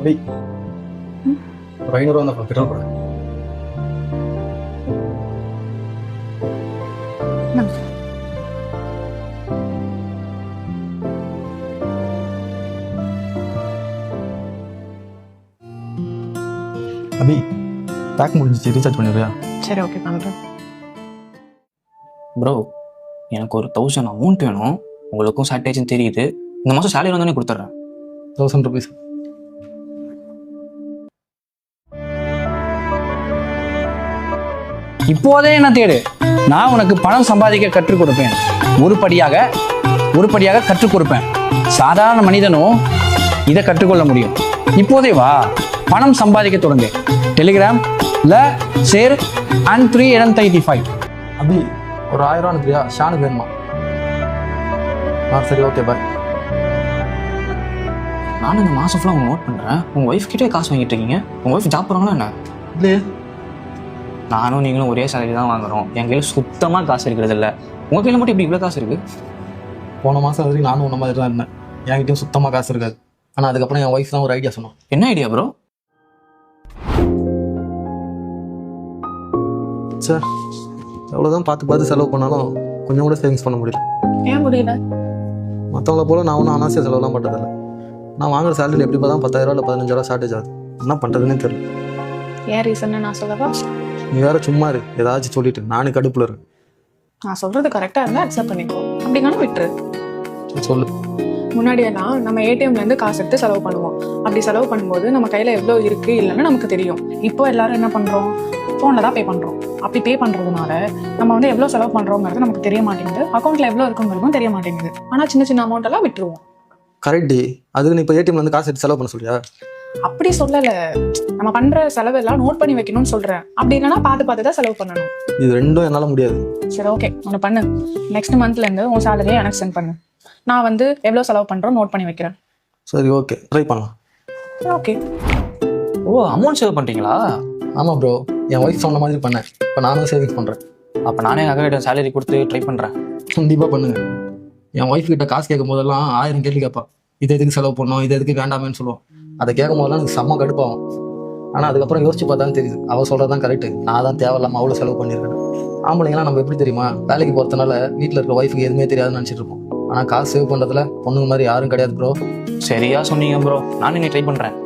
அப்படி ஒரு 500 ரூபா தான் பெட்ரோல் போட. அபி பேக் முடிஞ்சிச்சு, ரீசார்ஜ் பண்ணிடுறியா? சரி ஓகே பண்ணுறேன். ப்ரோ எனக்கு ஒரு 1000 அமௌண்ட் வேணும். உங்களுக்கும் ஷார்ட்டேஜ்னு தெரியுது. இந்த மாதம் சேலரி வந்தோடனே கொடுத்துட்றேன். 1000 rupees. இப்போதே என்ன தேடு. நான் உனக்கு பணம் சம்பாதிக்க கற்றுக் கொடுப்பேன். ஒரு படியாக கற்றுக் கொடுப்பேன். சாதாரண மனிதனும் இதை கற்றுக்கொள்ள முடியும். இப்போதே வா, பணம் சம்பாதிக்க தொடங்கு. டெலிகிராம்ல ஷேர் அண்ட் 3 அபி ஒரு 1000 ரூபா அனுப்புறியா? ஷானுக்கு வேணுமா? சரி ஓகே பாய். நானும் இந்த மாதம் ஃபுல்லாக நோட் பண்ணுறேன். உங்கள் ஒய்ஃப் கிட்டே காசு வாங்கிட்டு இருக்கீங்க. உங்கள் ஒய்ஃப் ஜாப் போகிறாங்களா என்ன? இல்லையே. நானும் நீங்களும் ஒரே சேலரி தான் வாங்குறோம். என் கையில் சுத்தமாக காசு இருக்கிறது இல்லை. உங்கள் கையில் மட்டும் இப்படி இவ்வளோ காசு இருக்குது? போன மாதம் வரைக்கும் நானும் உன்ன மாதிரி தான் இருந்தேன். என்கிட்டயும் சுத்தமாக காசு இருக்காது. ஆனால் அதுக்கப்புறம் என் ஒய்ஃப் தான் ஒரு ஐடியா சொன்னோம். என்ன ஐடியா ப்ரோ? சார் எவ்வளோதான் பார்த்து செலவு பண்ணாலும் கொஞ்சம் கூட சேவிங்ஸ் பண்ண முடியல. ஏன் முடியல? மற்றவங்கள போல நான் ஒன்றும் அனாவசிய செலவுலாம் பண்ணுறதில்ல. நான் வாங்குற சேலரி எப்படி பார்த்தா 10,000 இல்லை 15,000 ஷார்ட்டேஜ் ஆகுது. என்ன பண்ணுறதுன்னே தெரியல. ஏன் ரீசன்னு நான் சொல்லவா? நீ வேற சும்மா இரு, ஏதாச்சும் சொல்லிட்டு நானும் கடுப்புல இருக்கு. நான் சொல்றது கரெக்டாக இருந்தால் அக்செப்ட் பண்ணிக்கோ, அப்படின்னா விட்டுரு. சொல்லு. முன்னாடியெல்லாம் நம்ம ஏடிஎம்லேருந்து காசு எடுத்து செலவு பண்ணுவோம். அப்படி செலவு பண்ணும்போது நம்ம கையில் எவ்வளோ இருக்குது இல்லைன்னு நமக்கு தெரியும். இப்போ எல்லாரும் என்ன பண்ணுறோம்? ஃபோனில் தான் பே பண்ணுறோம். அப்படி பே பண்ணுறதுனால நம்ம வந்து எவ்வளோ செலவு பண்ணுறோங்கிறது நமக்கு தெரிய மாட்டேங்குது. அக்கௌண்ட்டில் எவ்வளோ இருக்குங்கிறதும் தெரிய மாட்டேங்குது. ஆனால் சின்ன அமௌண்ட்டெல்லாம் விட்டுருவோம். கரெக்ட் டி. அதுக்கு நீ இப்போ ஏடிஎம்லேருந்து காசு எடுத்து செலவு பண்ண சொல்லியா? அப்படி சொல்லலை. நம்ம பண்ணுற செலவெல்லாம் நோட் பண்ணி வைக்கணும்னு சொல்கிறேன். அப்படி இல்லைன்னா பார்த்து தான் செலவு பண்ணணும். இது ரெண்டும் என்னால் முடியாது. சரி ஓகே, ஒன்று பண்ணு. நெக்ஸ்ட் மந்த்லேருந்து உன் சேலரியை எனக்கு சென்ட் பண்ணு. நான் வந்து எவ்வளோ செலவு பண்ணுறோம் நோட் பண்ணி வைக்கிறேன். சரி ஓகே, ட்ரை பண்ணலாம். ஓகே. ஓ, அமௌண்ட் சேவ் பண்ணுறீங்களா? ஆமாம் ப்ரோ, என் ஒய்ஃப் சொன்ன மாதிரி பண்ணேன். இப்போ நானும் சேவிங்ஸ் பண்ணுறேன். அப்போ நானே எங்கள் அக்கா சேலரி கொடுத்து ட்ரை பண்ணுறேன். கண்டிப்பாக பண்ணுங்க. என் ஒய்ஃப் கிட்ட காசு கேட்கும் போதெல்லாம் 1000 கேள்வி கேட்பா. இது எதுக்கு செலவு பண்ணோம், இது எதுக்கு வேண்டாமேன்னு சொல்லுவோம். அதை கேட்கும் போதெல்லாம் எனக்கு செம்ம கடுப்பாகும். ஆனால் அதுக்கப்புறம் யோசிச்சு பார்த்தா தெரியுது, அவள் சொல்கிறது தான் கரெக்டு. நான் தான் தேவையில்லாமல் அவ்வளோ செலவு பண்ணியிருக்கேன். ஆம்பளைங்களாம் நம்ம எப்படி தெரியுமா, வேலைக்கு போகிறதுனால வீட்டில் இருக்க ஒய்ஃபுக்கு எதுவுமே தெரியாதுன்னு நினச்சிட்டு இருப்போம். ஆனால் காசு சேவ் பண்ணுறதுல பொண்ணுங்க மாதிரி யாரும் கிடையாது ப்ரோ. சரியா சொன்னீங்க ப்ரோ. நானும் நீ ட்ரை பண்ணுறேன்.